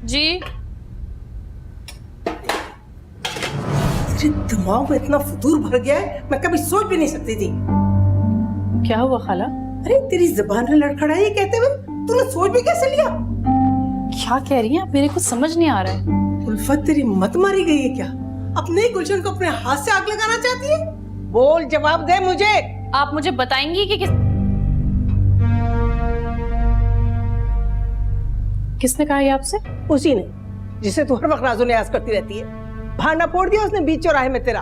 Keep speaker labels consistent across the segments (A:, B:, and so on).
A: जी।
B: तेरे दिमाग में इतना फतूर भर गया है, मैं कभी सोच भी नहीं सकती थी।
A: क्या हुआ खाला?
B: अरे तेरी जुबान में लड़खड़ाई है कहते हुए तूने सोच भी कैसे लिया?
A: क्या कह रही हैं आप? मेरे कुछ समझ नहीं आ रहा है।
B: उल्फत तेरी मत मारी गई है क्या? अपने ही गुलशन को अपने हाथ से आग लगाना चाहती है? बोल, जवाब दे मुझे।
A: आप मुझे बताएंगी कि किसने कहा ये आपसे?
B: उसी ने जिसे तू हर वक्त राजो लिहाज करती रहती है। भांडा फोड़ दिया उसने बीच चौराहे में तेरा।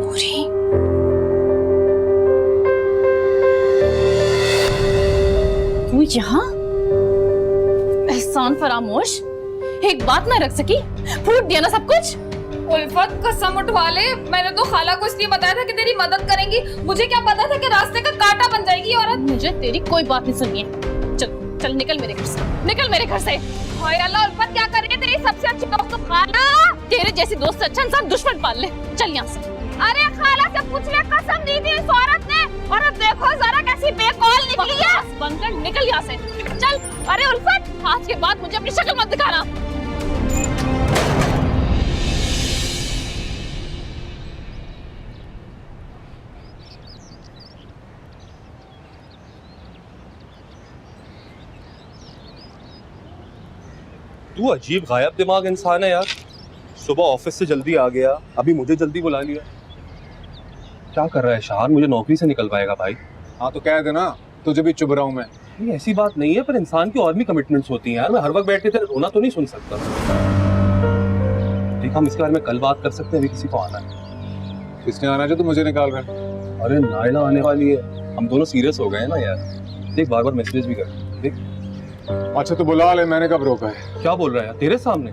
A: पूरी तू यहाँ? एहसान फरामोश, एक बात ना रख सकी, फूट दिया ना सब कुछ।
C: उल्फत कसम उठवा ले, मैंने तो खाला को इसलिए बताया था कि तेरी मदद करेंगी। मुझे क्या पता था कि रास्ते का कांटा बन जाएगी औरत।
A: मुझे तेरी कोई बात नहीं सुननी है। चल चल निकल मेरे घर से, निकल मेरे घर से।
C: हाय अल्लाह, उल्फत क्या कर रही है? तेरी सबसे अच्छी दोस्त तो खाला।
A: तेरे जैसी दोस्त से अच्छा इंसान दुश्मन पाल ले। चल यहाँ से।
C: अरे खाला से पूछ ले, कसम दी थी इस औरत ने। और अब देखो जरा कैसी बेकौल निकली है।
A: बनकर निकल यहाँ से, चल।
C: अरे उल्फत,
A: आज के बाद मुझे अपनी शक्ल मत दिखाना।
D: तू अजीब गायब दिमाग इंसान है यार। सुबह ऑफिस से जल्दी आ गया, अभी मुझे जल्दी बुला लिया। क्या कर रहा है शहान? मुझे नौकरी से निकलवाएगा भाई।
E: हाँ तो कह देना, तुझे भी चुभ रहा हूँ मैं।
D: ये ऐसी बात नहीं है, पर इंसान की और भी कमिटमेंट्स होती हैं यार। मैं हर वक्त बैठ के तेरा रोना तो नहीं सुन सकता। देख, हम इसके बारे में कल बात कर सकते हैं, अभी किसी को आना है।
E: किसने आना जो तू मुझे निकाल रहा है?
D: अरे नायला आने वाली है, हम दोनों सीरियस हो गए हैं ना यार। देख, बार बार मैसेज भी कर। देख,
E: अच्छा तो बुला ले, मैंने कब रोका है?
D: क्या बोल रहा है यार तेरे सामने?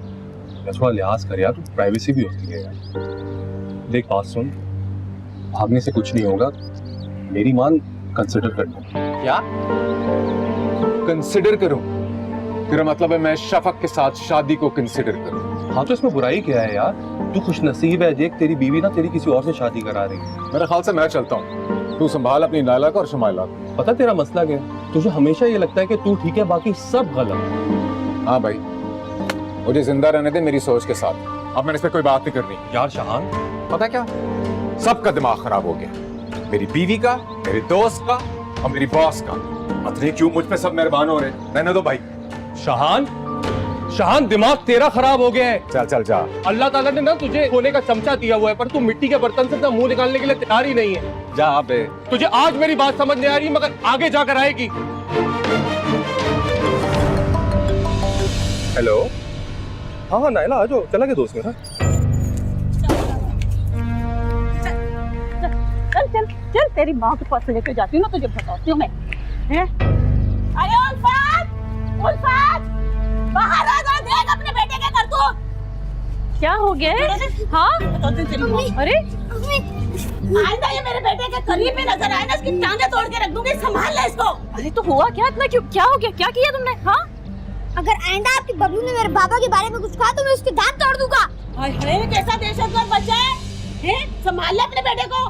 D: थोड़ा लिहाज कर यार, प्राइवेसी भी होती है यार। देख बात सुन, भागने से कुछ नहीं होगा। मेरी मान कंसिडर कर लो।
E: क्या कंसिडर करूं? तेरा मतलब है मैं शफक के साथ शादी को कंसिडर करूं?
D: हाँ तो इसमें बुराई क्या है यार? तू खुश नसीब है। देख, तेरी बीवी ना तेरी किसी और से शादी करा रही है।
E: मेरे ख्याल से मैं चलता हूँ, तू संभाल अपनी नायला को और शमाइला को।
D: पता तेरा मसला क्या है? तुझे हमेशा ये लगता है कि तू ठीक है, बाकी सब गलत।
E: हाँ भाई, मुझे जिंदा रहने दे मेरी सोच के साथ। अब मैंने इस पे कोई बात नहीं करनी।
D: यार शहान,
E: पता क्या, सबका दिमाग खराब हो गया। मेरी बीवी का, मेरे दोस्त का और मेरी बॉस का। पता नहीं क्यों मुझ पे सब मेहरबान हो रहे। रहने दो भाई।
D: शहान, शहान, दिमाग तेरा खराब हो गया है।
E: चल चल जा।
D: अल्लाह ताला ने ना तुझे सोने का चमचा दिया हुआ है, पर तू मिट्टी के बर्तन से अपना मुंह निकालने के लिए तैयार ही नहीं है।
E: जा बे।
D: तुझे आज मेरी बात समझ नहीं आ रही, मगर आगे जाकर आएगी। हेलो, हाँ हाँ नायला आ जाओ। चला गया दोस्त मेरा?
F: चल चल चल, तेरी माँ के पास लेकर जाती हूँ ना, तुझे बताती हूँ मैं। अरे उल्फत, उल्फत, बाहर आ जा, देख अपने बेटे के करतूत।
A: क्या हो गया है? हाँ? अरे
F: आइंदा ये मेरे बेटे के करीब में नजर आए ना, इसकी टांगे तोड़ के रख दूंगी। संभाल ले इसको।
A: अरे तो हुआ क्या इतना? क्यों, क्या हो गया? क्या किया तुमने? हाँ,
G: अगर आइंदा आपकी बबलू ने मेरे बाबा के बारे में कुछ कहा तो मैं उसके दांत तोड़ दूंगा।
F: हाय हाय, कैसा दहशतगर्द बच्चा है। संभाल ले अपने बेटे को,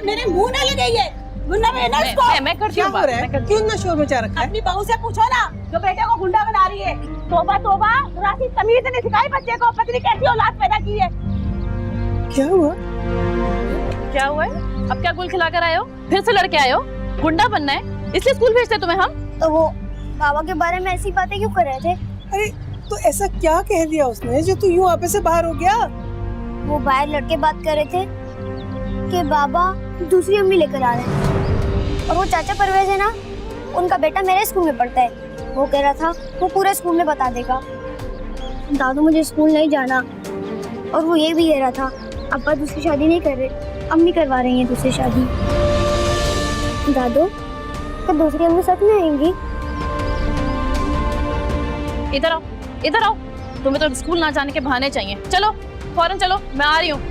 F: मेरे मुंह ना लगे ये। गुंडा में ना इसको।
A: मैं करती
B: क्या
A: हूँ
B: हो
A: बात।
B: रहा है? क्यों इतना शोर मचा रखा है?
F: अपनी बहू से पूछो ना, जो बेटे को गुंडा बना रही है। तोबा तोबा, राशि तमीज ने सिखाई बच्चे को, पत्नी कैसी औलाद पैदा की है।
B: क्या हुआ?
A: क्या हुआ है? अब क्या गुल खिलाकर आए हो? फिर से लड़के आए हो? गुंडा बनना है इसलिए स्कूल भेजते तुम्हें हम?
G: तो वो बाबा के बारे में ऐसी बातें क्यों कर रहे थे?
B: अरे तो ऐसा क्या कह दिया उसने जो तू यूं आपे से बाहर हो गया?
G: वो बाहर लड़के बात कर रहे थे कि बाबा दूसरी अम्मी लेकर आ रहे हैं, और वो चाचा परवेज है ना, उनका बेटा मेरे स्कूल में पढ़ता है। वो कह रहा था वो पूरे स्कूल में बता देगा। दादू मुझे स्कूल नहीं जाना, और वो ये भी कह रहा था अब्बा दूसरी शादी नहीं कर रहे, अम्मी करवा रही हैं दूसरी शादी। दादू, तो दूसरी अम्मी सच में आएंगी?
A: इधर आओ, इधर आओ। तुम्हें तो स्कूल ना जाने के बहाने चाहिए। चलो फौरन चलो, मैं आ रही हूँ।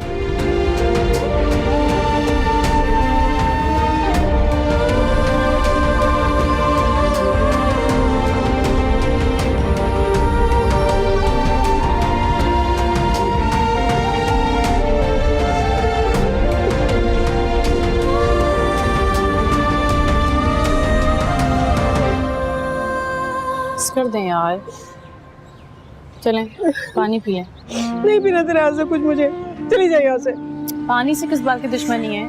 A: कर दें यार। यार, चलें पानी पिए।
B: नहीं पीना तेरे हाथ से कुछ मुझे, चली जाए यहाँ से।
A: पानी से किस बात की दुश्मनी है?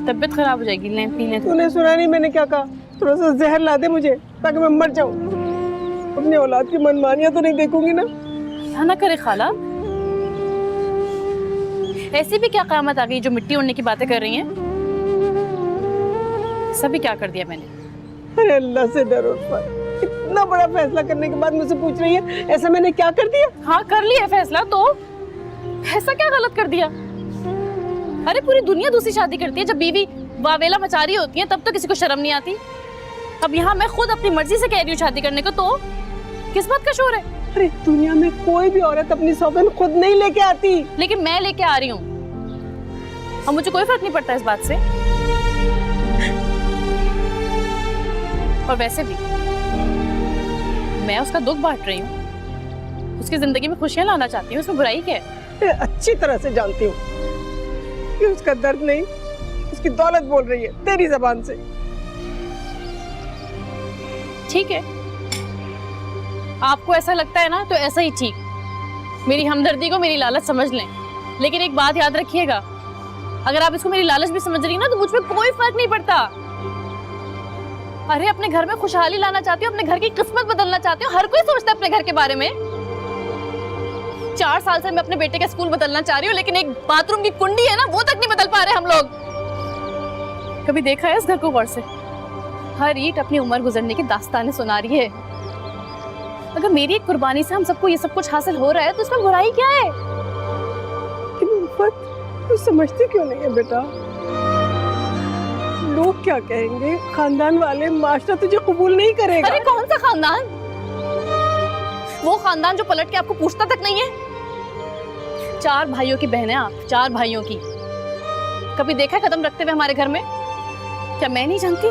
A: तबीयत खराब हो जाएगी, लें पी लें।
B: तूने सुना नहीं मैंने क्या कहा? थोड़ा सा जहर ला दे मुझे ताकि मैं मर जाऊं। अपनी औलाद की मनमानियां तो नहीं देखूंगी ना।
A: क्या ना करे खाला, ऐसी भी क्या क़यामत आ गई जो मिट्टी उड़ने की बातें कर रही हैं? सभी क्या कर दिया मैंने?
B: अरे अल्लाह से डरो, इतना बड़ा फैसला करने के बाद मुझसे पूछ रही है ऐसा मैंने क्या कर दिया?
A: हाँ कर लिया फैसला, तो ऐसा क्या गलत कर दिया? अरे पूरी दुनिया दूसरी शादी करती है, जब बीवी वावेला मचा रही होती है तब तो किसी को शर्म नहीं आती। अब यहाँ मैं खुद अपनी मर्जी से कह रही हूँ शादी करने को, तो किस बात का शोर है?
B: अरे दुनिया में कोई भी औरत अपनी सौगन खुद नहीं लेके आती।
A: लेकिन मैं लेके आ रही हूँ और मुझे कोई फर्क नहीं पड़ता इस बात से। और वैसे भी मैं उसका दुख बांट रही हूँ, उसकी जिंदगी में खुशियां लाना चाहती हूँ, उसमें बुराई क्या है?
B: मैं अच्छी तरह से जानती हूँ कि उसका दर्द नहीं, उसकी दौलत बोल रही है तेरी जबान से।
A: ठीक है, आपको ऐसा लगता है ना तो ऐसा ही ठीक। मेरी हमदर्दी को मेरी लालच समझ लें, लेकिन एक बात याद रखिएगा, अगर आप इसको मेरी लालच भी समझ रही हैं ना तो मुझ पे कोई फर्क नहीं पड़ता। अरे अपने घर में खुशहाली लाना चाहती हूँ, अपने घर की किस्मत बदलना चाहती हूँ, हर कोई सोचता है अपने घर के बारे में। 4 साल से मैं अपने बेटे का स्कूल बदलना चाह रही हूँ, लेकिन एक बाथरूम की कुंडी है ना वो तक नहीं बदल पा रहे हम लोग। कभी देखा है इस घर को गौर से? हर ईंट अपनी उम्र गुजरने की दास्तानें सुना रही है। अगर मेरी एक कुर्बानी से हम सबको ये सब कुछ हासिल हो रहा है तो इसमें बुराई क्या है?
B: तू समझती क्यों नहीं है बेटा? लोग क्या कहेंगे, खानदान वाले, माशरा तुझे कबूल नहीं करेगा।
A: अरे कौन सा खानदान? वो खानदान जो पलट के आपको पूछता तक नहीं है। 4 भाइयों की बहन है आप, 4 भाइयों की। कभी देखा है कदम रखते हुए हमारे घर में? क्या मैं नहीं जानती?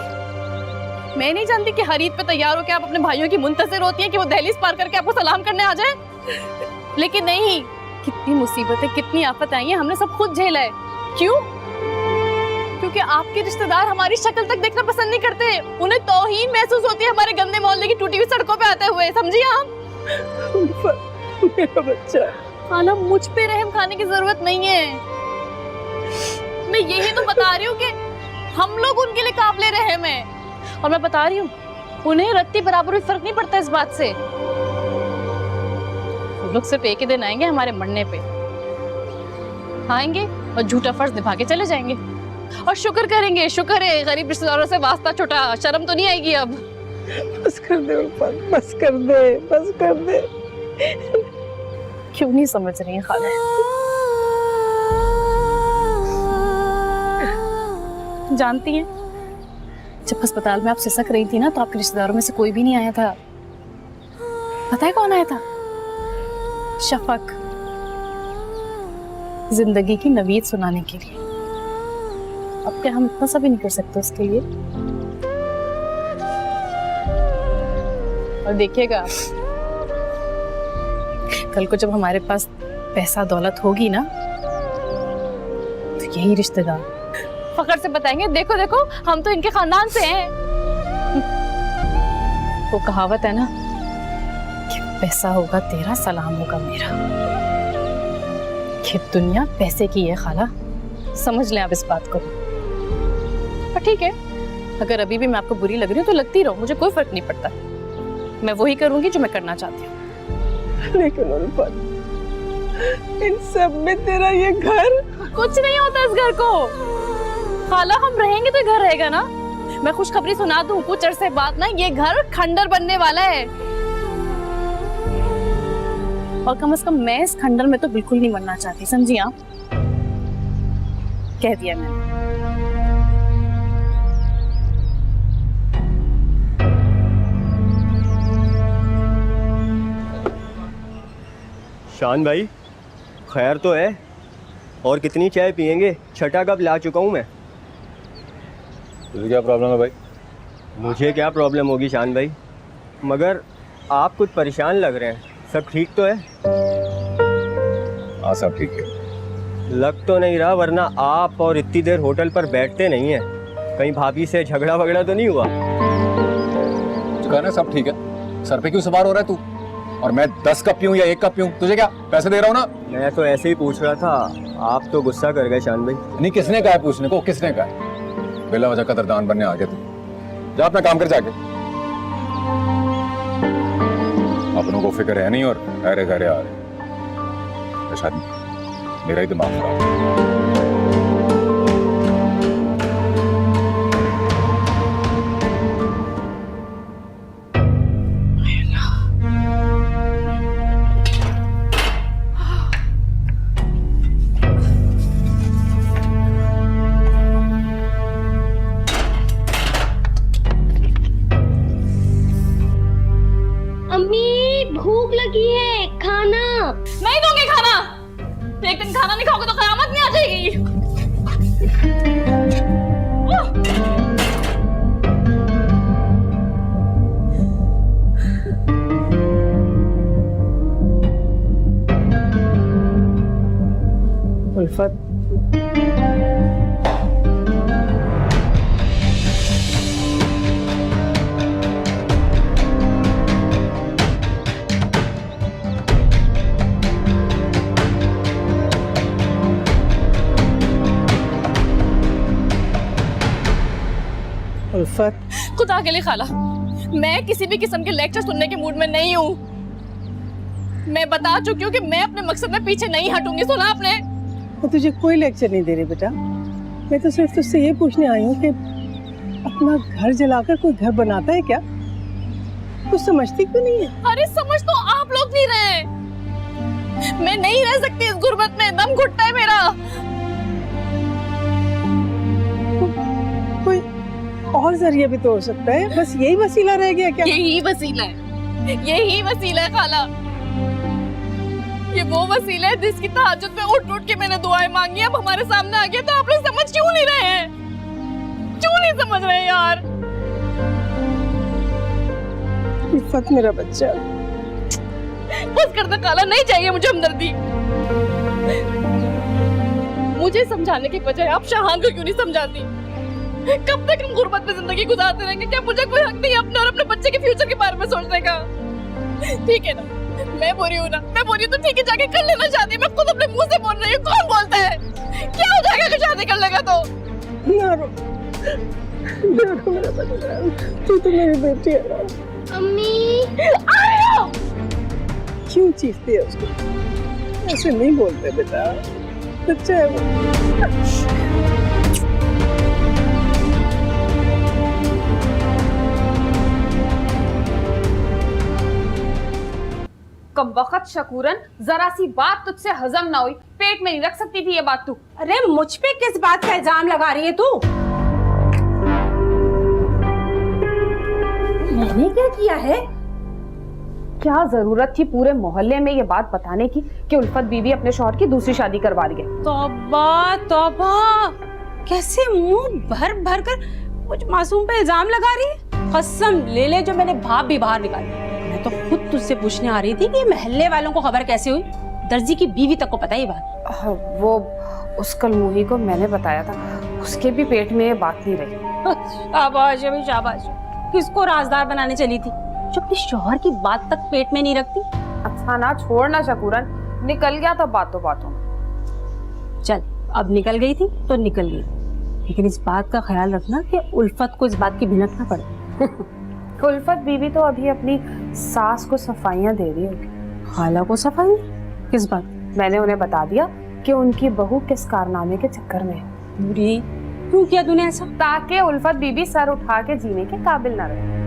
A: मैं नहीं जानती कि हर ईद पे तैयार होकर आप अपने भाइयों की मुंतज़िर होती हैं कि वो दहलीज पार करके आपको सलाम करने आ जाए? लेकिन नहीं, कितनी मुसीबतें, कितनी आफत आई हैं, हमने सब खुद झेला है। क्यों? क्योंकि आपके रिश्तेदार हमारी शक्ल तक देखना पसंद नहीं करते। उन्हें तौहीन महसूस होती है हमारे गंदे मोहल्ले की टूटी हुई सड़कों पे आते हुए, समझिए आप?
B: मेरा बच्चा।
A: खाला, मुझ पे रहम खाने की जरूरत नहीं है। मैं यही तो बता रही हूँ कि हम लोग उनके लिए काबिले रहम हैं। और मैं बता रही हूँ उन्हें रत्ती बराबर भी फर्क नहीं पड़ता इस बात से। वो लोग सिर्फ एक ही दिन आएंगे हमारे मरने पे, आएंगे और झूठा फर्ज निभा के चले जाएंगे और शुक्र करेंगे, शुक्र है गरीब रिश्तेदारों से वास्ता छुटा, शर्म तो नहीं आएगी अब।
B: बस कर दे उल्फत, बस कर दे, बस कर दे।
A: क्यों नहीं समझ रही हैं खाला? जानती हैं जब अस्पताल में आप सिसक रही थी ना तो आपके रिश्तेदारों में से कोई भी नहीं आया था। पता है कौन आया था? शफक, जिंदगी की नवीद सुनाने के लिए। अब क्या हम इतना सा भी नहीं कर सकते उसके लिए? और देखिएगा कल को जब हमारे पास पैसा दौलत होगी ना तो यही रिश्तेदार फखर से बताएंगे, देखो देखो हम तो इनके खानदान से हैं। वो कहावत है ना कि पैसा होगा तेरा, सलाम होगा मेरा। ये दुनिया पैसे की है खाला, समझ लें आप इस बात को। पर ठीक है, अगर अभी भी मैं आपको बुरी लग रही हूँ तो लगती रहो, मुझे कोई फर्क नहीं पड़ता। मैं वही करूंगी जो मैं करना चाहती हूँ।
B: लेकिन उल्फत, इन सब में तेरा ये घर,
A: कुछ नहीं होता इस घर को खाला, हम रहेंगे तो घर रहेगा ना। मैं खुशखबरी सुना दूं, कुछ अरसे बाद ना ये घर खंडर बनने वाला है। और कम से कम मैं इस खंडर में तो बिल्कुल नहीं मरना चाहती, समझी आप? कह दिया मैंने।
H: शान भाई, खैर तो है? और कितनी चाय पियेंगे? छठा कप ला चुका हूँ मैं।
D: तुझे क्या प्रॉब्लम है भाई?
H: मुझे क्या प्रॉब्लम होगी शान भाई, मगर आप कुछ परेशान लग रहे हैं। सब ठीक तो है?
D: हाँ सब ठीक है।
H: लग तो नहीं रहा, वरना आप और इतनी देर होटल पर बैठते नहीं हैं। कहीं भाभी से झगड़ा वगड़ा तो नहीं हुआ?
D: कहा ना सब ठीक है,
E: सर पे क्यों सवार हो रहा है तू? और मैं 10 कप पीऊं या 1 कप पीऊं, तुझे क्या? पैसे दे रहा हूं ना।
H: मैं तो ऐसे ही पूछ रहा था, आप तो गुस्सा कर गए शान भाई।
E: नहीं, किसने कहा है पूछने को? किसने कहा है? बिला वजह कदरदान बनने आ गया तू। जा अपना काम कर जाके। अपनों को फिक्र है नहीं और अरे घरे आ रहे। शादी मेरा ही दिमाग खराब है।
G: अम्मी भूख लगी है, खाना।
A: नहीं दूंगी खाना। एक दिन खाना नहीं खाओगे तो कयामत नहीं आ जाएगी।
B: उल्फत, उल्फत,
A: खुदा के लिए खाला, मैं किसी भी किस्म के लेक्चर सुनने के मूड में नहीं हूँ। मैं बता चुकी हूँ कि मैं अपने मकसद में पीछे नहीं हटूंगी। सुना आपने?
B: मैं तुझे कोई लेक्चर नहीं दे रही बेटा। मैं तो सिर्फ तुझसे ये पूछने आई हूँ कि अपना घर जलाकर कोई घर बनाता है क्या? कुछ समझती क्यों नहीं है?
A: अरे समझ तो आप लोग नहीं रहे। मैं नहीं रह सकती इस गुर्बत में, दम घुटता है मेरा।
B: कोई और जरिया भी तो हो सकता है, बस यही वसीला रह गया क्या?
A: यही वसीला है, यही वसीला है खाला। ये वो वसीला है जिसकी तहज्जुद में उठ उठ के मैंने दुआएं मांगी। अब हमारे सामने आ गया तो आप लोग समझ क्यों नहीं रहे हैं? क्यों नहीं समझ रहे यार?
B: उल्फत मेरा बच्चा,
A: बस कर दे खाला, नहीं चाहिए मुझे हमदर्दी। मुझे समझाने के बजाय आप शाहान को क्यों नहीं समझाती? कब तक हम गुर्बत में जिंदगी गुजारते रहेंगे? क्या मुझे कोई हक नहीं है अपने और अपने बच्चे के फ्यूचर के बारे में सोचने का? ठीक है ना, मैं बुरी हूँ ना, मैं बुरी हूँ तो ठीक है, जाके कर लेना शादी। मैं खुद अपने मुंह से बोल रही हूँ, कौन बोलता है? क्या हो जाएगा अगर शादी कर लेगा तो?
B: ना रो, ना रो मेरा बच्चा, तू तो मेरी बेटी है ना।
G: अम्मी
B: क्यों चीखती है उसको? ऐसे नहीं बोलते बेटा, बच्चा है वो।
C: कमबख्त शकूरन, जरा सी बात तुझसे हजम ना हुई, पेट में नहीं रख सकती थी ये बात तू।
F: अरे मुझ पे किस बात का इल्जाम लगा रही है तू? मैंने क्या किया है?
C: क्या जरूरत थी पूरे मोहल्ले में ये बात बताने की कि उल्फत बीवी अपने शौहर की दूसरी शादी करवा रही है?
F: तौबा तौबा, कैसे मुंह भर भर कर मुझ मासूम पे इल्जाम लगा रही है। कसम ले ले जो मैंने भाप भी बाहर निकाली। मैं तो खुद तुझसे पूछने आ रही थी कि महल्ले वालों को खबर कैसे हुई? दर्जी की बीवी तक को पता ही बात?
C: वो उस कलमूही को मैंने बताया था, उसके भी पेट में ये बात नहीं रही।
F: शाबाश अभी शाबाश। किसको राजदार बनाने चली थी जो अपने शौहर की बात तक पेट में नहीं रखती?
C: अच्छा ना, छोड़ना शकूरन, निकल गया था बातों बातों में।
F: चल अब निकल गई थी तो निकल गई, लेकिन इस बात का ख्याल रखना कि उल्फत को इस बात की भिनक ना पड़े।
C: उल्फत बीवी तो अभी अपनी सास को सफाइयां दे रही होगी।
F: खाला को सफाई? किस बात?
C: मैंने उन्हें बता दिया कि उनकी बहू किस कारनामे के चक्कर में है।
F: बुरी, क्यों किया तूने ऐसा?
C: ताकि उल्फत बीबी सर उठा के जीने के काबिल न रहे।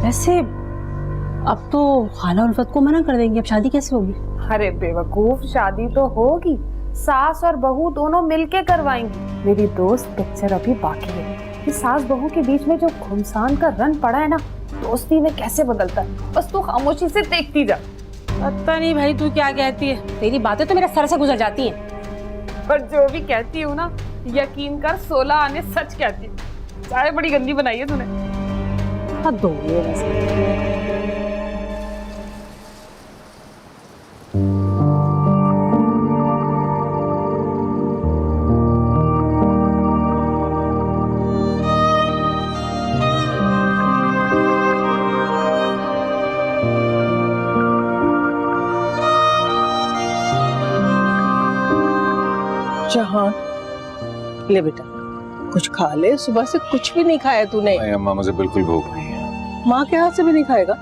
F: वैसे अब तो खाला उल्फत को मना कर देंगी, अब शादी कैसे होगी?
C: अरे बेवकूफ, शादी तो होगी, सास और बहू दोनों मिलके करवाएंगी। मेरी दोस्त पिक्चर अभी बाकी है। कि सास बहू के बीच में जो घुमसान का रन पड़ा है ना, दोस्ती में कैसे बदलता है, बस तू खामोशी से देखती जा।
F: पता नहीं भाई तू क्या कहती है, तेरी बातें तो मेरे सर से गुजर जाती हैं।
C: पर जो भी कहती हूँ ना, यकीन कर 16 आने सच कहती हूँ। चाय बड़ी गंदी बनाई है तूने।
F: हद हो गई है वैसे।
B: जहाँ ले बेटा कुछ खा ले, सुबह से कुछ भी नहीं खाया तूने।
E: नहीं अम्मा, मुझे बिल्कुल भूख नहीं है।
B: माँ के हाथ से भी नहीं खाएगा?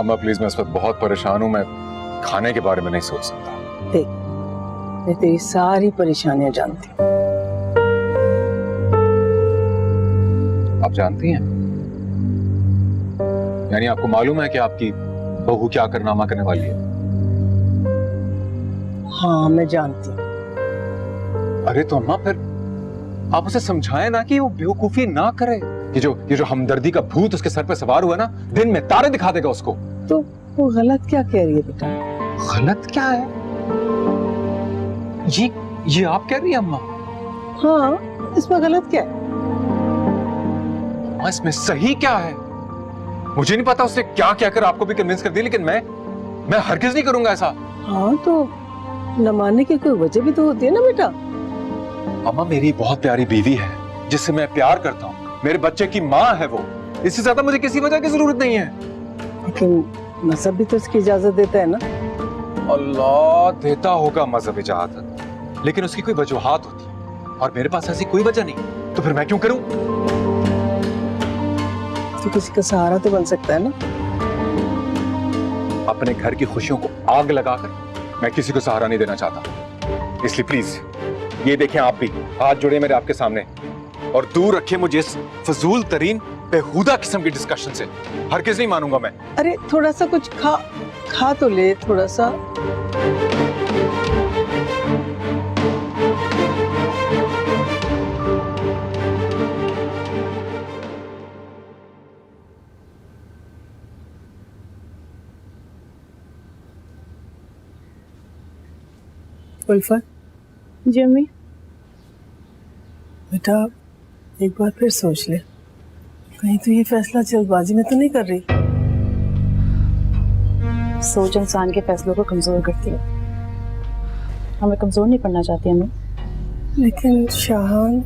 E: अम्मा प्लीज, मैं इस वक्त बहुत परेशान हूँ, मैं खाने के बारे में नहीं सोच सकता।
B: देख, मैं तेरी सारी परेशानियां जानती हूँ।
E: आप जानती हैं? यानी आपको मालूम है कि आपकी बहू क्या कारनामा करने वाली है?
B: हाँ मैं जानती हूँ।
E: अरे तो अम्मा फिर आप उसे समझाएं ना कि वो बेवकूफी ना करे। ये जो हमदर्दी का भूत उसके सर पे सवार हुआ ना, दिन में तारे दिखा देगा उसको।
B: तो वो गलत क्या कह रही है बेटा?
E: गलत क्या है? ये आप कह रही है अम्मा?
B: हाँ, इसमें गलत क्या है?
E: अम्मा इसमें सही क्या है? मुझे नहीं पता उसने क्या क्या कर आपको भी कन्विंस कर दी, लेकिन मैं हरगिज नहीं करूंगा ऐसा।
B: हाँ तो न मानने की कोई वजह भी तो होती है ना बेटा।
E: अम्मा मेरी बहुत प्यारी बीवी है जिससे मैं प्यार करता हूँ, मेरे बच्चे की माँ है वो, इससे ज्यादा मुझे किसी वजह की जरूरत नहीं है।
B: लेकिन मजहब भी तो इसकी इजाजत देता है ना।
E: अल्लाह देता होगा मजहब इजाजत, लेकिन उसकी कोई वजूहात होती है और मेरे पास ऐसी कोई वजह नहीं, तो फिर मैं क्यों करूं?
B: तो किसी का सहारा तो बन सकता है ना।
E: अपने घर की खुशियों को आग लगाकर मैं किसी को सहारा नहीं देना चाहता, इसलिए प्लीज ये देखें, आप भी हाथ जोड़े मेरे आपके सामने और दूर रखिए मुझे इस फजूल तरीन बेहुदा किस्म की डिस्कशन से। हरगिज़ नहीं मानूंगा मैं।
B: अरे थोड़ा सा कुछ खा तो ले थोड़ा सा। उल्फत,
A: जी अम्मी।
B: बेटा एक बार फिर सोच ले, कहीं तो ये फैसला जल्दबाजी में तो नहीं कर रही?
A: सोच इंसान के फैसलों को कमजोर करती है, हमें कमजोर नहीं करना चाहती अम्मी।
B: लेकिन शाहान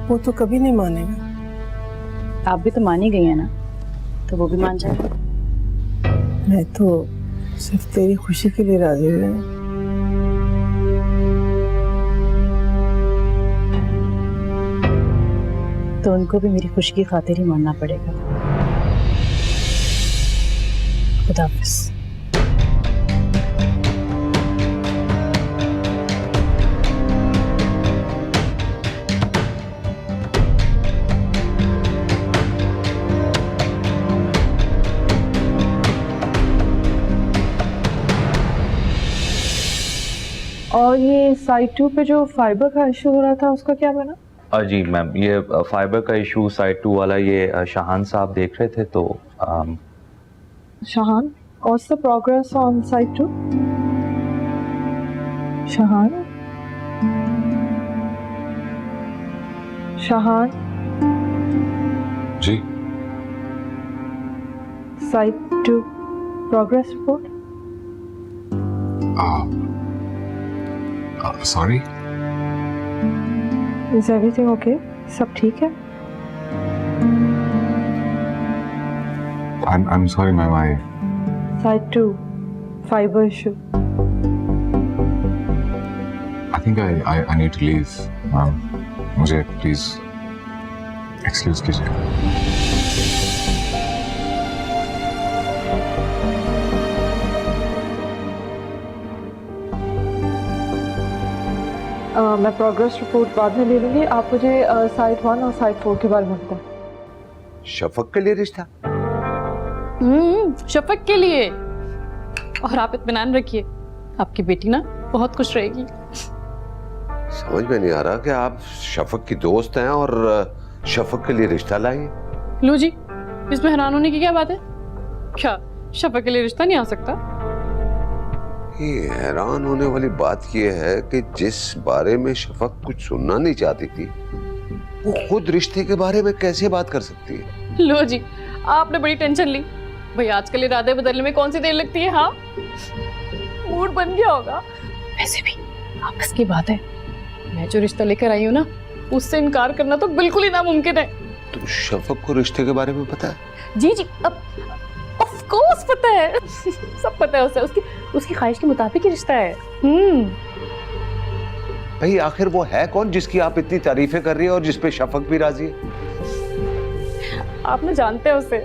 B: वो तो कभी नहीं मानेगा।
A: आप भी तो मान ही गई है ना, तो वो भी मान जाए।
B: मैं तो सिर्फ तेरी खुशी के लिए राजी हूँ।
A: तो उनको भी मेरी खुशी की खातिर ही मानना पड़ेगा। खुदा हाफिज़।
C: और ये साइड 2 पे जो फाइबर का इशू हो रहा था उसका क्या बना?
I: जी मैम, ये फाइबर का इशू साइड 2 वाला ये शाहान साहब देख रहे थे, तो
C: Shahan, what's the progress on side 2? Shahan, Shahan
E: ji
C: side 2 progress report.
E: Sorry,
C: is everything okay? सब ठीक है?
E: I'm sorry ma'am,
C: side 2 fibre issue.
E: I think I need to leave. मुझे प्लीज एक्सक्यूज कीजिए।
C: मैं प्रोग्रेस रिपोर्ट बाद में ले लूंगी, आप मुझे साइड 1 और साइड 4 के बारे में बताएं।
J: शफक के लिए रिश्ता?
A: शफक के लिए। और आप इत्मीनान रखिए, आपकी बेटी ना बहुत खुश रहेगी।
J: समझ में नहीं आ रहा कि आप शफक की दोस्त हैं और शफक के लिए रिश्ता लाएंगे।
A: लो जी, इसमें हैरान होने की क्या बात है? क्या शफक के लिए रिश्ता नहीं आ सकता?
J: ये हैरान होने वाली बात यह है कि जिस बारे में शफक कुछ सुनना नहीं चाहती थी, वो खुद रिश्ते के बारे में कैसे बात कर सकती है?
A: लो जी, आपने बड़ी टेंशन ली। भाई आजकल इरादे बदलने में कौन सी देर लगती है? हाँ, मूड बन गया होगा। वैसे भी आपस की बात है, मैं जो रिश्ता लेकर आई हूँ ना, उससे इनकार करना तो बिल्कुल ही नामुमकिन है।
J: तो शफक को रिश्ते के बारे में पता है?
A: जी जी, अब ऑफ कोर्स पता है। सब पता है उसे, उसकी ख्वाहिश के मुताबिक ही रिश्ता है।
J: भाई आखिर वो है कौन जिसकी आप इतनी तारीफें कर रही है और जिसपे शफक भी राजी है?
A: आप ना जानते हैं उसे,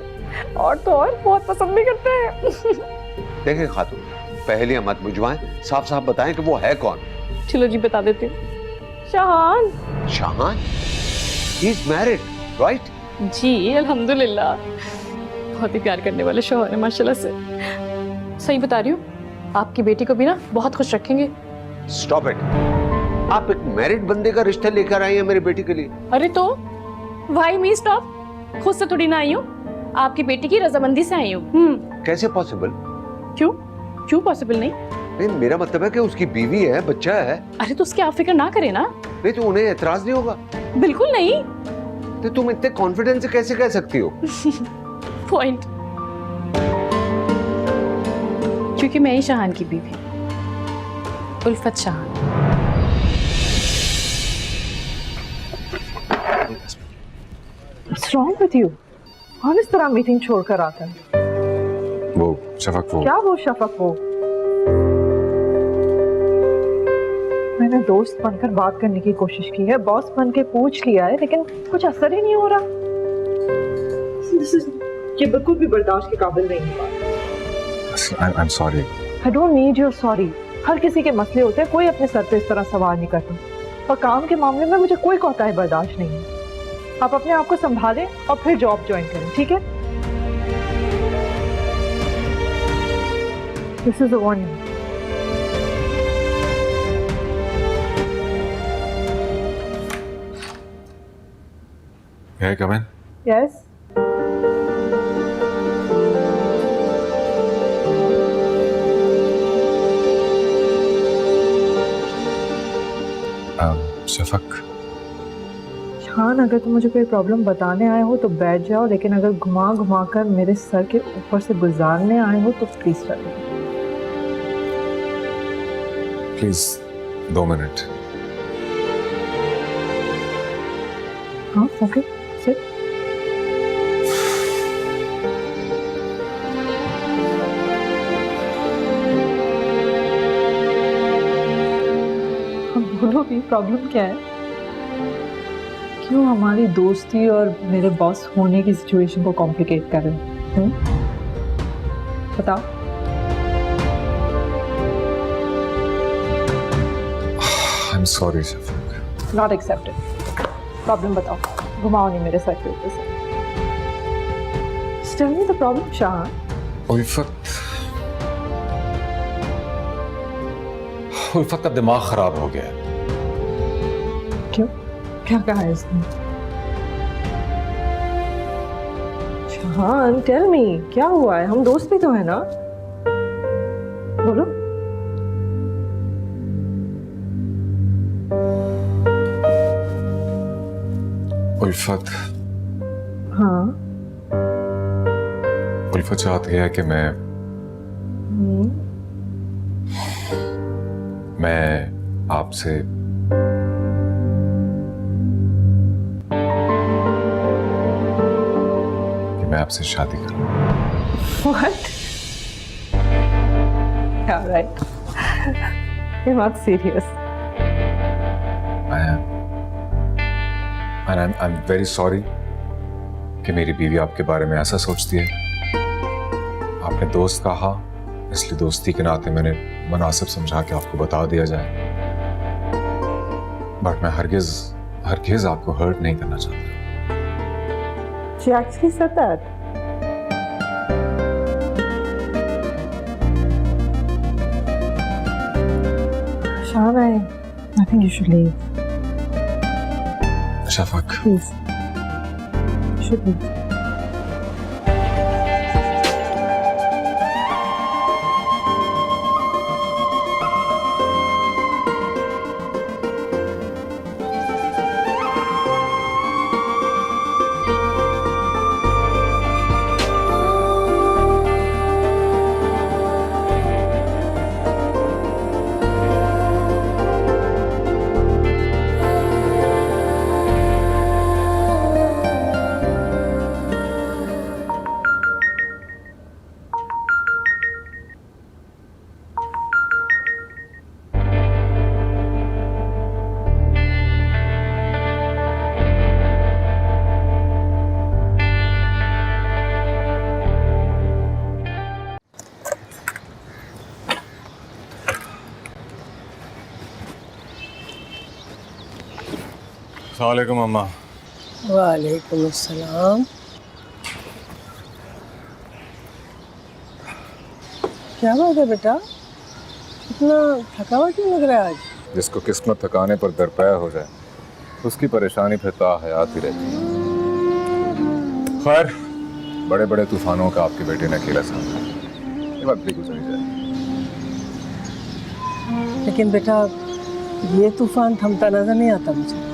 A: और तो और बहुत पसंद भी करते हैं।
J: देखें खातून, पहेलियां मत बुझवाएं, साफ साफ बताएं कि वो है कौन।
A: चलो जी बता देती हूँ, Shahan.
J: Shahan? He is married, right?
A: जी अल्हम्दुलिल्लाह, बहुत ही प्यार करने वाले शौहर है माशाल्लाह से। सही बता रही हूँ, आपकी बेटी को भी ना बहुत खुश रखेंगे।
J: स्टॉप इट, आप एक मैरिड बंदे का रिश्ता लेकर आई हैं मेरी बेटी के लिए?
A: अरे तो वाई मी स्टॉप, खुद से थोड़ी ना आई हूँ, आपकी बेटी की रजामंदी से आई हूँ।
J: कैसे पॉसिबल?
A: क्यों क्यों पॉसिबल नहीं?
J: नहीं, मेरा मतलब है कि उसकी बीवी है, बच्चा है।
A: अरे तो उसकी आप फिक्र ना करें ना।
J: नहीं तो उन्हें एतराज नहीं होगा?
A: बिल्कुल नहीं।
J: तो तुम इतने कॉन्फिडेंस से कैसे कह सकती हो?
A: पॉइंट, क्योंकि मैं ही शाहान की बीवी, उल्फत शाहान।
B: What's wrong with you? कौन इस तरह मीटिंग छोड़कर आता है?
E: वो शफक, वो
B: क्या वो शफक वो? मैंने दोस्त बनकर बात करने की कोशिश की है, बॉस बन के पूछ लिया है, लेकिन कुछ असर ही नहीं हो रहा। ये बिल्कुल भी बर्दाश्त के काबिल नहीं है।
E: I'm sorry.
B: I don't need your sorry. हर किसी के मसले होते हैं, कोई अपने सर पे इस तरह सवाल नहीं करता। और काम के मामले में मुझे कोई कोताही बर्दाश्त नहीं है। आप अपने आप को संभालें और फिर जॉब ज्वाइन करें, ठीक है? This is a warning.
E: May I come in?
B: Yes.
E: Shafaq,
B: शान, अगर तुम मुझे कोई प्रॉब्लम बताने आए हो तो बैठ जाओ, लेकिन अगर घुमा घुमा कर मेरे सर के ऊपर से गुजारने आए हो तो प्लीज चलो।
E: Please 2 minute.
B: हाँ ओके, सिट। बोलो भी, प्रॉब्लम क्या है? क्यों हमारी दोस्ती और मेरे बॉस होने की सिचुएशन को कॉम्प्लिकेट कर रहे हैं? बताओ।
E: I'm sorry, Shafaq.
B: Not accepted. Problem बताओ, घुमाओ नहीं मेरे सर के ऊपर से। Tell me the problem, शाहान।
E: उल्फत का दिमाग खराब हो गया है।
B: क्यों? क्या कहा है इसने? शाहान, टेल मी, क्या हुआ है? हम दोस्त भी तो है ना? बोलो।
E: उल्फत,
B: हाँ।
E: उल्फत चाहती है कि मैं आपसे मैं आपसे शादी करूं।
B: What? Yeah, right. You're not serious.
E: I am. And I'm very sorry कि मेरी बीवी आपके बारे में ऐसा सोचती है। आपने दोस्त कहा, इसलिए दोस्ती के नाते मैंने मुनासिब समझा कि आपको बता दिया जाए। बट मैं हरगिज आपको हर्ट नहीं करना चाहता।
B: She actually said that. Shahan, I think you should leave.
E: Shafaq,
B: Please. You should leave.
E: अस्सलाम वालेकुम अम्मा।
B: वालेकुम अस्सलाम। क्या बात है बेटा, इतना थका हुआ क्यों लग रहा है आज?
E: जिसको किस्मत थकाने पर दरपया हो जाए उसकी परेशानी फिर ताहयात ही रहती है। खैर, बड़े बड़े तूफानों का आपके बेटे ने अकेला सामना, ये वक्त भी गुजर जाए।
B: लेकिन बेटा ये तूफान थमता नजर नहीं आता मुझे।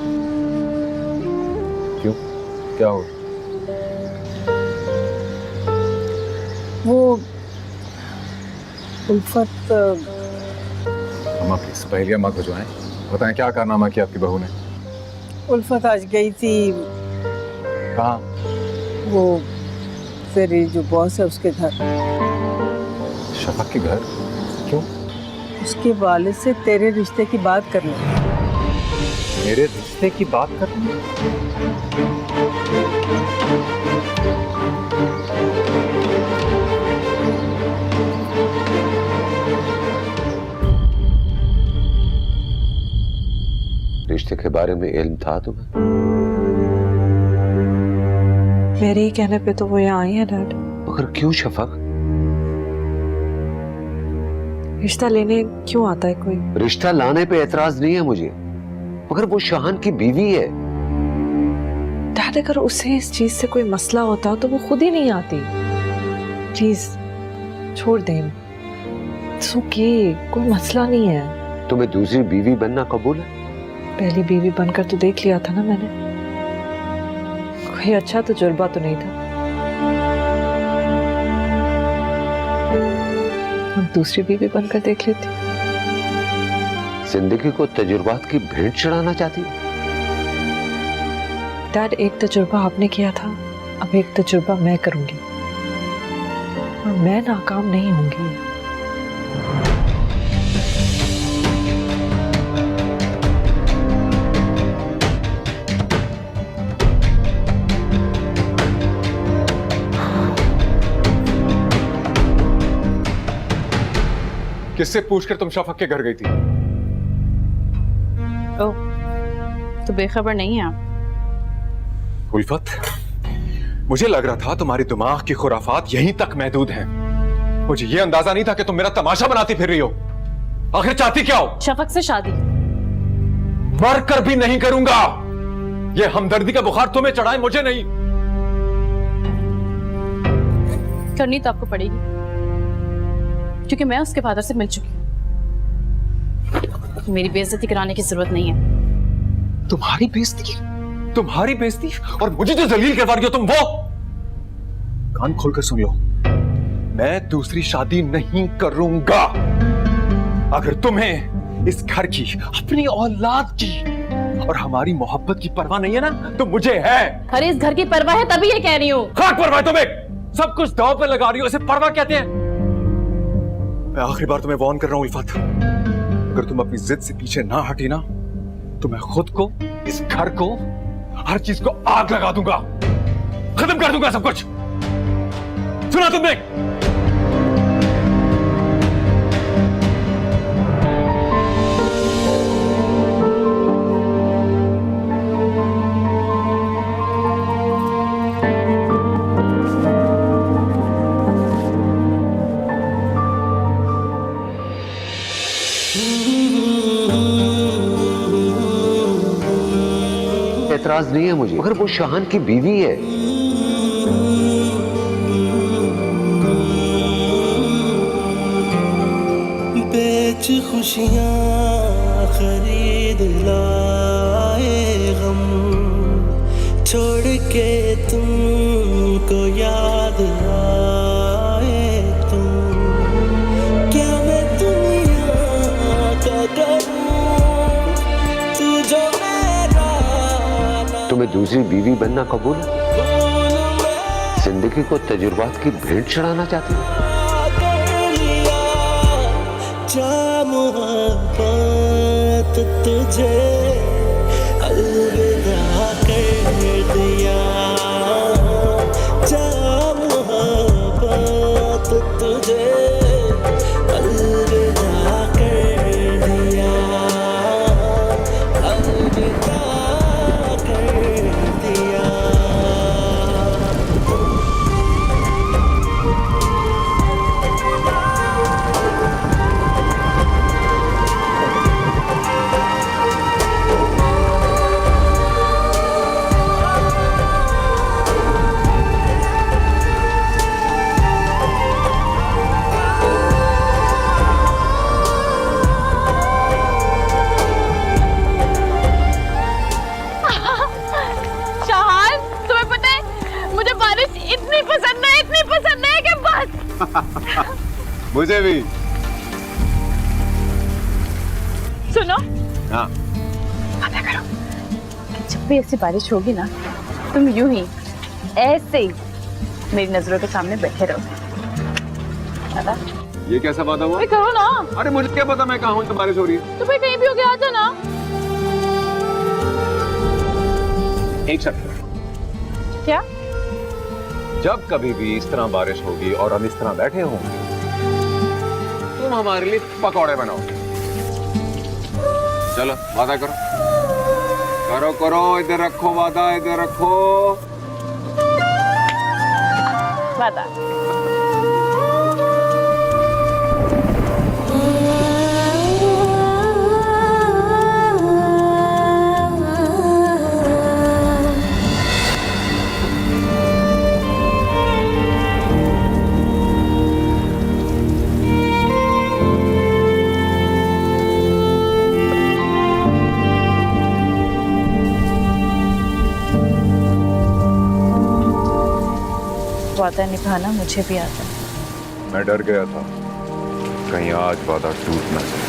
E: क्यों, क्या हो?
B: वो उल्फत,
E: अम्मा प्लीज पहले मत बुझवाएं, बताएं क्या कारनामा किया आपकी बहू ने?
B: उल्फत आज गई थी
E: कहाँ?
B: वो तेरी जो बॉस है उसके घर।
E: शफक के घर? क्यों?
B: उसके वालिद से तेरे रिश्ते की बात करने।
E: मेरे रिश्ते की बात करनी?
J: रिश्ते के बारे में इल्म था तुम्हें?
K: मेरे ही कहने पे तो वो यहाँ आई है डैड।
J: मगर क्यों शफक?
K: रिश्ता लेने क्यों आता है कोई?
J: रिश्ता लाने पे एतराज नहीं है मुझे, मगर वो शाहान की बीवी है।
K: डैड अगर उसे इस चीज से कोई मसला होता तो वो खुद ही नहीं आती। प्लीज छोड़ दें, कोई मसला नहीं है।
J: तुम्हें दूसरी बीवी बनना कबूल है?
K: पहली बीवी बनकर तो देख लिया था ना मैंने, कोई अच्छा तजुर्बा तो नहीं था। अब दूसरी बीवी बनकर देख लेती।
J: जिंदगी को तजुर्बात की भेंट चढ़ाना चाहती हो?
K: डैड, एक तजुर्बा आपने किया था, अब एक तजुर्बा मैं करूंगी और मैं नाकाम नहीं होंगी।
E: किससे पूछकर तुम शफक के घर गई थी?
A: ओह, तो बेखबर नहीं है आप?
E: उल्फत, मुझे लग रहा था तुम्हारी दिमाग की खुराफात यहीं तक महदूद हैं। मुझे ये अंदाजा नहीं था कि तुम मेरा तमाशा बनाती फिर रही हो। आखिर चाहती क्या हो?
A: शफक से शादी।
E: मरकर भी नहीं करूंगा। ये हमदर्दी का बुखार तुम्हें चढ़ाए, मुझे नहीं।
A: करनी तो आपको पड़ेगी, क्योंकि मैं उसके फादर से मिल चुकी हूँ। मेरी बेइज्जती कराने की जरूरत नहीं है।
E: तुम्हारी बेइज्जती? तुम्हारी बेइज्जती? और मुझे जो जलील करवा रही हो तुम, वो कान खोलकर सुन लो, मैं दूसरी शादी नहीं करूंगा। अगर तुम्हें इस घर की, अपनी औलाद की और हमारी मोहब्बत की परवाह नहीं है ना, तो मुझे है।
A: अरे इस घर की परवाह है तभी ये कह रही हूँ।
E: खाक परवाह तुम्हें, सब कुछ दांव पे लगा रही हो, इसे परवाह कहते हैं। मैं आखिरी बार तुम्हें वार्न कर रहा हूं उल्फत, अगर तुम अपनी जिद से पीछे ना हटी ना, तो मैं खुद को, इस घर को, हर चीज को आग लगा दूंगा, खत्म कर दूंगा सब कुछ। सुना तुमने?
J: एतराज नहीं है मुझे, मगर वो शाहान की बीवी है।
L: बेच खुशियां खरीद लाए गम, छोड़ के तुमको याद आए तुम। क्या मैं दुनिया का करूं, तू जो
J: तुम्हें दूसरी बीवी बनना कबूल है? जिंदगी को तजुर्बात की भेंट चढ़ाना चाहती हो?
L: मोहब्बत तुझे अलविदा कर दिया, मोहब्बत तुझे अलविदा कर दिया, अलविदा
E: मुझे भी।
A: सुनो,
E: हाँ।
A: पता करो कि जब भी ऐसी बारिश होगी ना, तुम यूं ही ऐसे ही मेरी नजरों के सामने बैठे रहो। पता?
E: ये कैसा वादा हुआ?
A: अरे करो ना।
E: अरे मुझे क्या पता मैं कहाँ हूँ, तो बारिश हो रही है।
A: तो भाई कहीं भी हो गया, आ जाना।
E: एक शर्त।
A: क्या?
E: जब कभी भी इस तरह बारिश होगी और हम इस तरह बैठे होंगे, तुम हमारे लिए पकौड़े बनाओ। चलो वादा करो, करो करो, इधर रखो वादा, इधर रखो
A: वादा। वादा निभाना मुझे भी आता है।
E: मैं डर गया था कहीं आज वादा टूट ना जाए।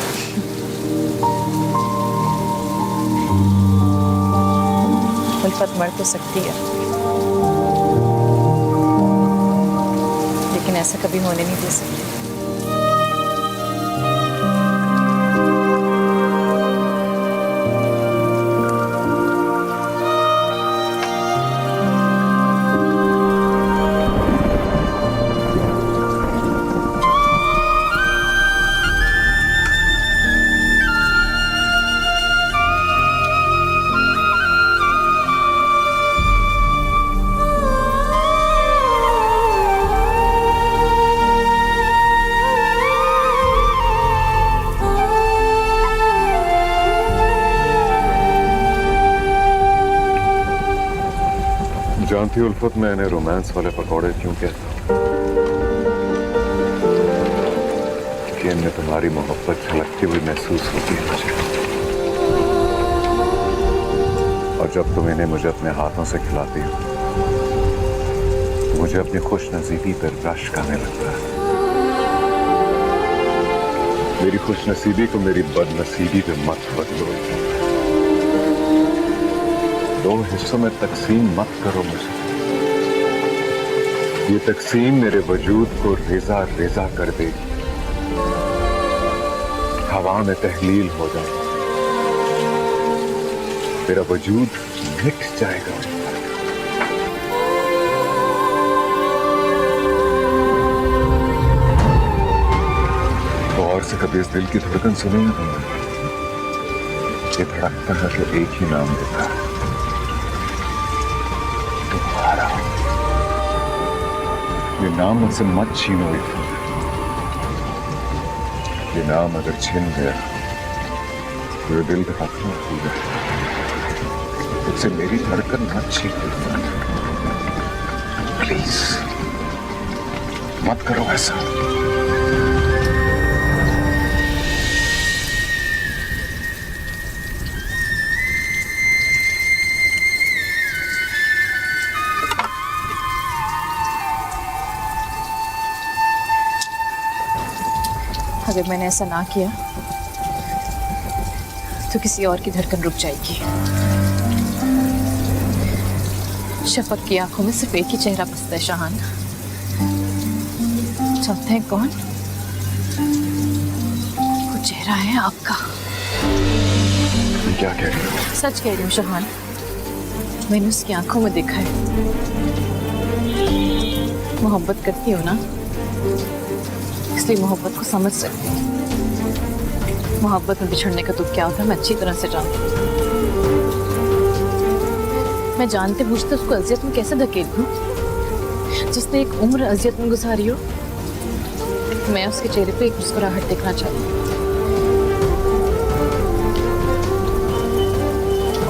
A: उल्फत मर तो सकती है, लेकिन ऐसा कभी होने नहीं दे सकती।
E: जानती उल्फत, मैं इन्हें रोमांस वाले पकौड़े क्यों कहता हूँ? कि इनमें तुम्हारी मोहब्बत झलकती हुई महसूस होती है मुझे। और जब तुम इन्हें मुझे अपने हाथों से खिलाती हो, तो मुझे अपनी खुश नसीबी पर रश्क आने लगता है। मेरी खुश नसीबी को मेरी बदनसीबी पे मत बदलो। दो हिस्सों में तकसीम मत करो मुझे। ये तकसीम मेरे वजूद को रेजा रेजा कर देगी, हवा में तहलील हो जाएगी, मेरा वजूद मिट जाएगा। तो और से कभी इस दिल की धड़कन सुनी है तुमने? ये धड़कता है तो एक ही नाम देता है, तुम्हारा। ये नाम मुझसे मत छीनो। ये नाम अगर छीन गया तो ये दिल धड़कना भूल गया। मुझसे मेरी धड़कन मत छीनो प्लीज, मत करो ऐसा।
A: अगर मैंने ऐसा ना किया तो किसी और की धड़कन रुक जाएगी। शफक की आंखों में सिर्फ एक ही चेहरा बसता है शाहान। जानते हैं कौन? वो चेहरा है आपका।
E: क्या कह रही हो?
A: सच कह रही हूँ शाहान, मैंने उसकी आंखों में देखा है। मोहब्बत करती हो ना, इसलिए मोहब्बत को समझ सकती हूँ। मोहब्बत में बिछड़ने का दुख क्या होता है मैं अच्छी तरह से जानती हूँ। मैं जानते बूझते उसको अजियत में कैसे धकेल दूँ? जिसने एक उम्र अजियत में गुजारी हो। मैं उसके चेहरे पे एक मुस्कुराहट देखना चाहती हूँ,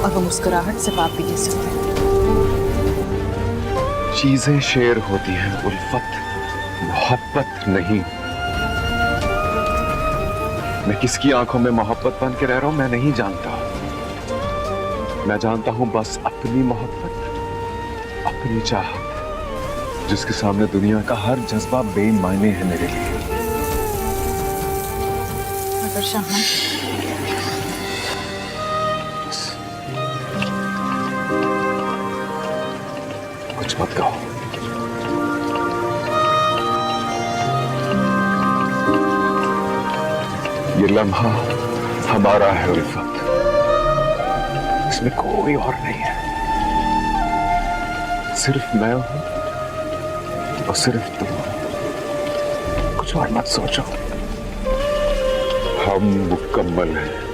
A: और वो मुस्कुराहट सिर्फ आप भी दे सकते हैं।
E: चीजें शेर होती हैं उल्फत, मोहब्बत नहीं। मैं किसकी आंखों में मोहब्बत बन के रह रहा हूं मैं नहीं जानता। मैं जानता हूं बस अपनी मोहब्बत, अपनी चाहत, जिसके सामने दुनिया का हर जज्बा बेमायने है मेरे लिए।
K: कर शाहान।
E: कुछ मत कहो। ये लम्हा हमारा है उल्फत, इसमें कोई और नहीं है। सिर्फ मैं हूं और सिर्फ तुम। कुछ और मत सोचो। हम मुकम्मल हैं।